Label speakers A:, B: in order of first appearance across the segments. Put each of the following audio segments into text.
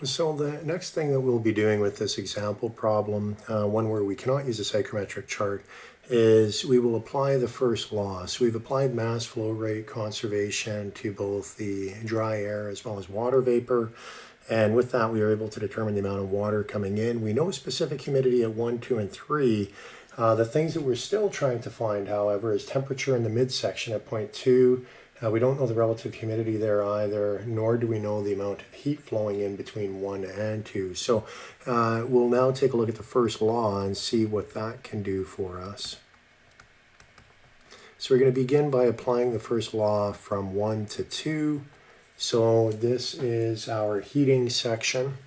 A: So the next thing that we'll be doing with this example problem, one where we cannot use a psychrometric chart, is we will apply the first law. So we've applied mass flow rate conservation to both the dry air as well as water vapor. And with that, we are able to determine the amount of water coming in. We know specific humidity at 1, 2, and 3. The things that we're still trying to find, however, is temperature in the midsection at point 2. We don't know the relative humidity there either, nor do we know the amount of heat flowing in between 1 and 2. So we'll now take a look at the first law and see what that can do for us. So we're going to begin by applying the first law from 1 to 2. So this is our heating section.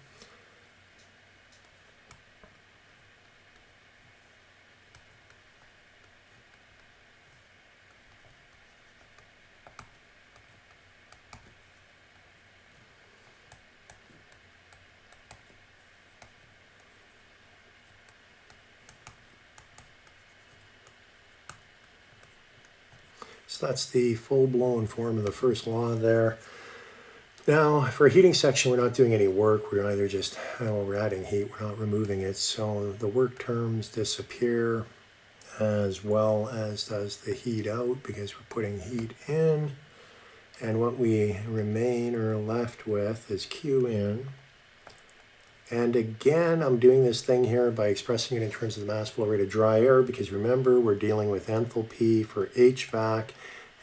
A: So that's the full-blown form of the first law there. Now, for a heating section, we're not doing any work. We're either just, we're adding heat, we're not removing it. So the work terms disappear, as well as does the heat out, because we're putting heat in. And what we remain or left with is Q in. And again, I'm doing this thing here by expressing it in terms of the mass flow rate of dry air, because remember, we're dealing with enthalpy for HVAC,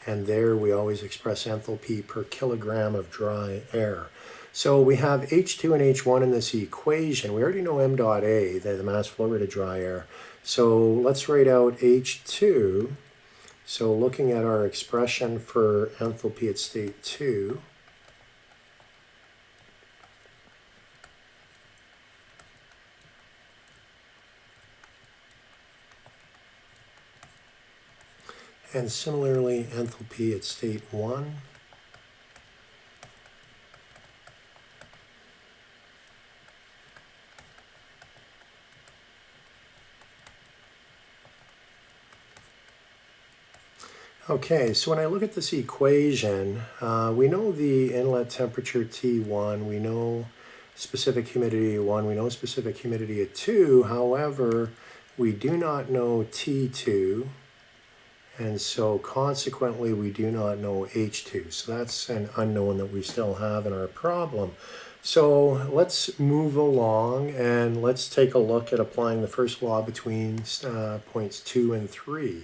A: and there we always express enthalpy per kilogram of dry air. So we have H2 and H1 in this equation. We already know m dot A, the mass flow rate of dry air. So let's write out H2. So looking at our expression for enthalpy at state 2, and similarly, enthalpy at state 1. Okay, so when I look at this equation, we know the inlet temperature T1, we know specific humidity at 1, we know specific humidity at 2, however, we do not know T2. And so consequently, we do not know H2. So that's an unknown that we still have in our problem. So let's move along and let's take a look at applying the first law between points 2 and 3.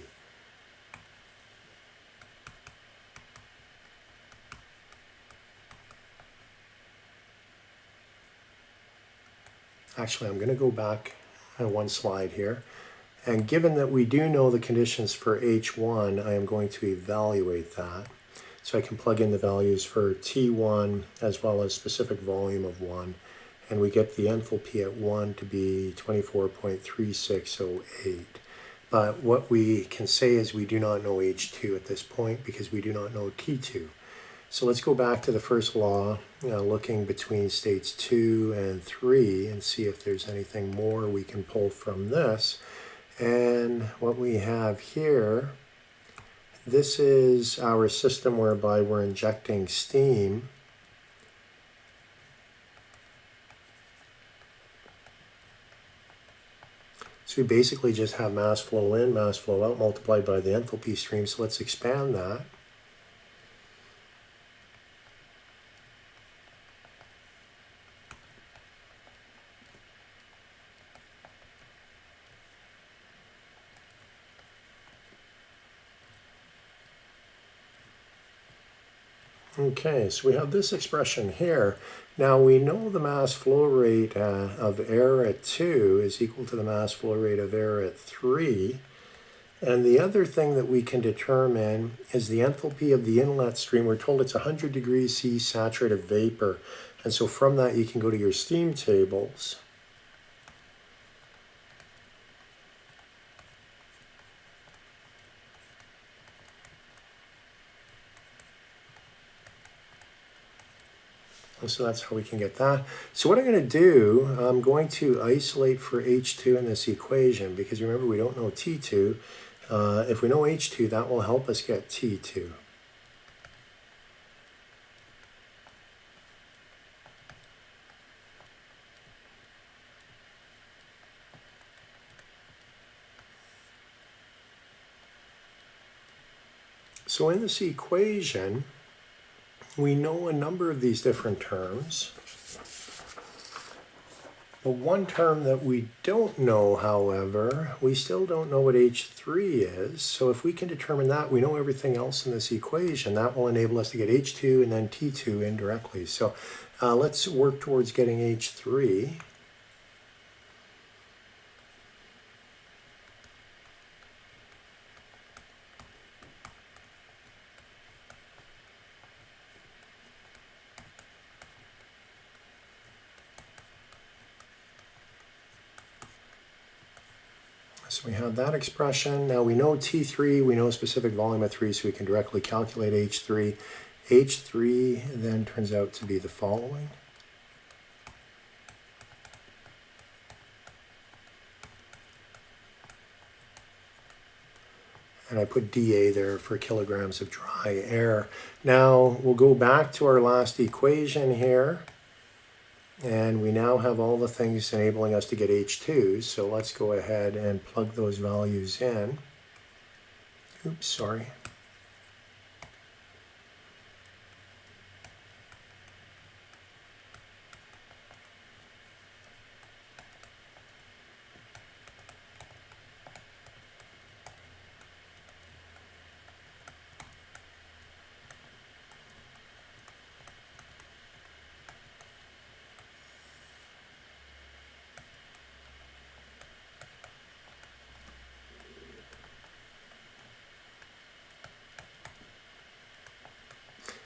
A: Actually, I'm going to go back one slide here. And given that we do know the conditions for H1, I am going to evaluate that. So I can plug in the values for T1 as well as specific volume of 1. And we get the enthalpy at 1 to be 24.3608. But what we can say is we do not know H2 at this point because we do not know T2. So let's go back to the first law, looking between states 2 and 3 and see if there's anything more we can pull from this. And what we have here, this is our system whereby we're injecting steam. So we basically just have mass flow in, mass flow out multiplied by the enthalpy stream. So let's expand that. Okay, so we have this expression here. Now we know the mass flow rate of air at 2 is equal to the mass flow rate of air at 3. And the other thing that we can determine is the enthalpy of the inlet stream. We're told it's 100 degrees C saturated vapor. And so from that you can go to your steam tables. So that's how we can get that. So what I'm going to do, I'm going to isolate for H2 in this equation, because remember we don't know T2. If we know H2, that will help us get T2. So in this equation, we know a number of these different terms. The one term that we don't know, however, we still don't know what H3 is. So if we can determine that, we know everything else in this equation. That will enable us to get H2 and then T2 indirectly. So let's work towards getting H3. So we have that expression. Now we know T3, we know specific volume of 3, so we can directly calculate H3. H3 then turns out to be the following. And I put dA there for kilograms of dry air. Now we'll go back to our last equation here. And we now have all the things enabling us to get H2, so let's go ahead and plug those values in. Oops, sorry.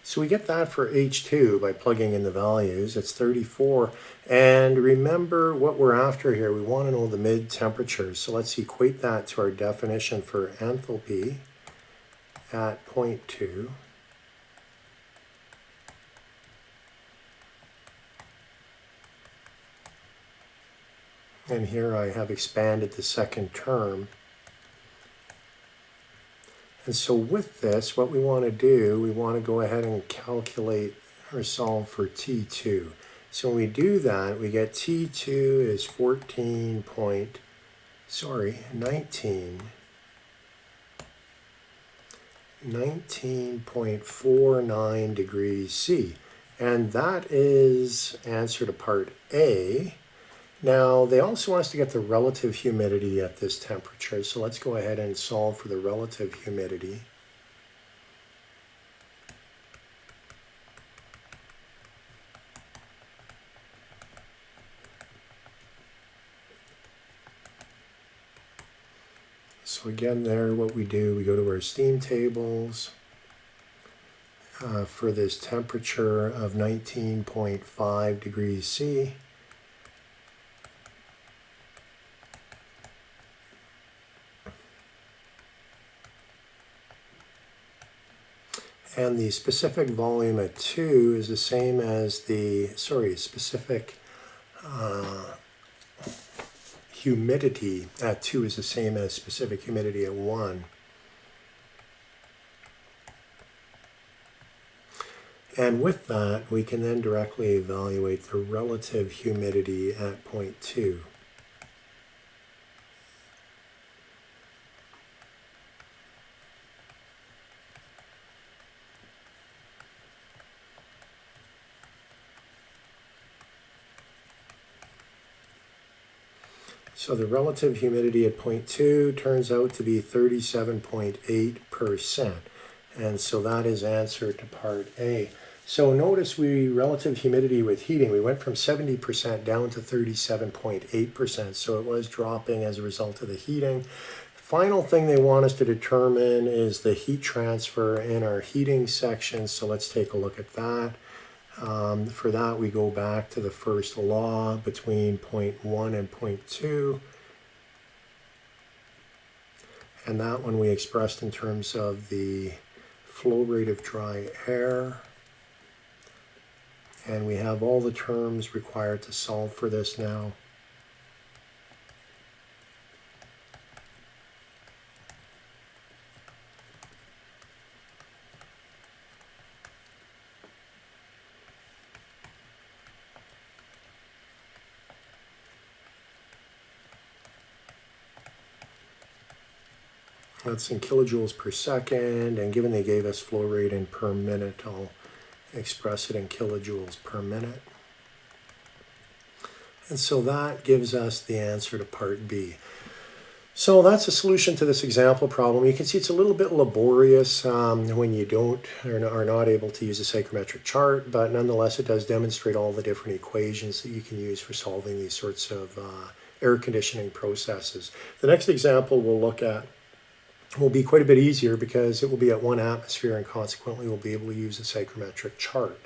A: So we get that for H2 by plugging in the values. It's 34. And remember what we're after here. We want to know the mid temperature. So let's equate that to our definition for enthalpy at 0.2. And here I have expanded the second term. And so with this, what we want to do, we want to go ahead and calculate or solve for T2. So when we do that, we get T2 is 19.49 degrees C. And that is answer to part A. Now, they also want us to get the relative humidity at this temperature, so let's go ahead and solve for the relative humidity. So again there, what we do, we go to our steam tables for this temperature of 19.5 degrees C. And the specific volume at 2 is the same as the, specific humidity at 2 is the same as specific humidity at 1. And with that, we can then directly evaluate the relative humidity at 0.2. So the relative humidity at 0.2 turns out to be 37.8%. And so that is answer to part A. So notice relative humidity with heating, we went from 70% down to 37.8%. So it was dropping as a result of the heating. Final thing they want us to determine is the heat transfer in our heating section. So let's take a look at that. For that, we go back to the first law between 0.1 and 0.2. And that one we expressed in terms of the flow rate of dry air. And we have all the terms required to solve for this now. That's in kilojoules per second, and given they gave us flow rate in per minute, I'll express it in kilojoules per minute. And so that gives us the answer to part B. So that's a solution to this example problem. You can see it's a little bit laborious when you are not able to use a psychrometric chart, but nonetheless it does demonstrate all the different equations that you can use for solving these sorts of air conditioning processes. The next example we'll look at will be quite a bit easier because it will be at 1 atmosphere, and consequently we'll be able to use a psychrometric chart.